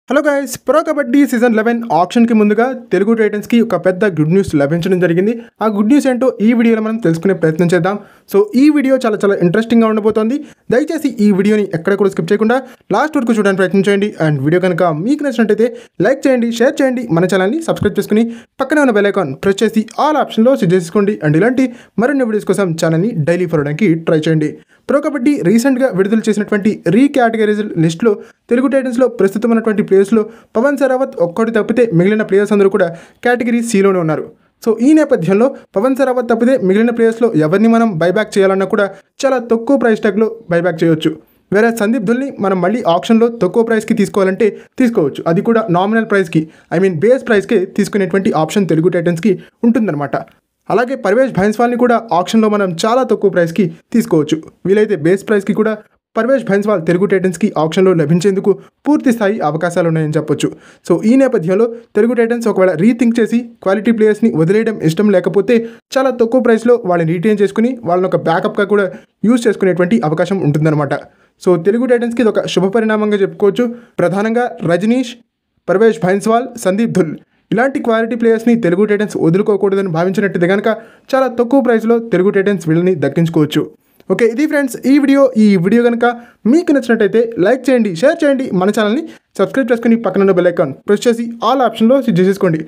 Hello guys, pro kabaddi season 11 ఆప్షన్కి ముందుగా తెలుగు టైటన్స్కి ఒక పెద్ద గుడ్ న్యూస్ లభించడం జరిగింది. ఆ గుడ్ న్యూస్ ఏంటో ఈ వీడియోలో మనం తెలుసుకునే ప్రయత్నం చేద్దాం. సో ఈ వీడియో చాలా ఇంట్రెస్టింగ్గా ఉండబోతోంది. దయచేసి ఈ వీడియోని ఎక్కడ కూడా స్కిప్ చేయకుండా లాస్ట్ వరకు చూడడానికి ప్రయత్నం చేయండి. అండ్ వీడియో కనుక మీకు నచ్చినట్టయితే లైక్ చేయండి, షేర్ చేయండి, మన ఛానల్ని సబ్స్క్రైబ్ చేసుకుని పక్కనే ఉన్న బెల్ ఐకాన్ ప్రెస్ చేసి ఆల్ ఆప్షన్లో సెట్ చేసుకోండి. అండ్ ఇలాంటి మరిన్ని వీడియోస్ కోసం ఛానల్ని డైలీ ఫాలో అవడానికి ట్రై చేయండి. ప్రో కబడ్డీ రీసెంట్గా విడుదల చేసినటువంటి రీకేటగరైజ్డ్ లిస్టులో తెలుగు టైటన్స్లో ప్రస్తుతం ఉన్నటువంటి ప్లేయర్స్లో పవన్ సరావత్ ఒక్కటి తప్పితే మిగిలిన ప్లేయర్స్ అందరూ కూడా కేటగిరీ సిలోనే ఉన్నారు. సో ఈ నేపథ్యంలో పవన్ సరావత్ తప్పితే మిగిలిన ప్లేయర్స్లో ఎవరిని మనం బైబ్యాక్ చేయాలన్నా కూడా చాలా తక్కువ ప్రైస్ ట్యాగ్లో బైబ్యాక్ చేయొచ్చు. వేరే సందీప్ ధుల్ని మనం మళ్ళీ ఆప్షన్లో తక్కువ ప్రైస్కి తీసుకోవాలంటే తీసుకోవచ్చు. అది కూడా నామినల్ ప్రైస్కి, బేస్ ప్రైస్కే తీసుకునేటువంటి ఆప్షన్ తెలుగు టైటన్స్కి ఉంటుందన్నమాట. అలాగే పర్వేష్ భైన్స్వాల్ని కూడా ఆప్షన్లో మనం చాలా తక్కువ ప్రైస్కి తీసుకోవచ్చు. వీలైతే బేస్ ప్రైస్కి కూడా పర్వేష్ భైన్స్వాల్ తెలుగు టైటన్స్కి ఆప్షన్లో లభించేందుకు పూర్తి స్థాయి అవకాశాలు ఉన్నాయని చెప్పొచ్చు. సో ఈ నేపథ్యంలో తెలుగు టైటన్స్ ఒకవేళ రీథింక్ చేసి క్వాలిటీ ప్లేయర్స్ని వదిలేయడం ఇష్టం లేకపోతే చాలా తక్కువ ప్రైస్లో వాళ్ళని రీటైన్ చేసుకుని వాళ్ళని ఒక బ్యాకప్గా కూడా యూజ్ చేసుకునేటువంటి అవకాశం ఉంటుందన్నమాట. సో తెలుగు టైటన్స్కి ఇది ఒక శుభ పరిణామంగా చెప్పుకోవచ్చు. ప్రధానంగా రజనీష్, పర్వేష్ భైన్స్వాల్, సందీప్ ధుల్ ఇలాంటి క్వాలిటీ ప్లేయర్స్ని తెలుగు టైటన్స్ వదులుకోకూడదని భావించినట్టు కనుక చాలా తక్కువ ప్రైస్లో తెలుగు టైటన్స్ వీళ్ళని దక్కించుకోవచ్చు. ఓకే, ఇది ఫ్రెండ్స్ ఈ వీడియో కనుక మీకు నచ్చినట్టయితే లైక్ చేయండి, షేర్ చేయండి, మన ఛానల్ని సబ్స్క్రైబ్ చేసుకుని పక్కన బెల్ ఐకాన్ ప్రెస్ చేసి ఆల్ ఆప్షన్లో సెట్ చేసుకోండి.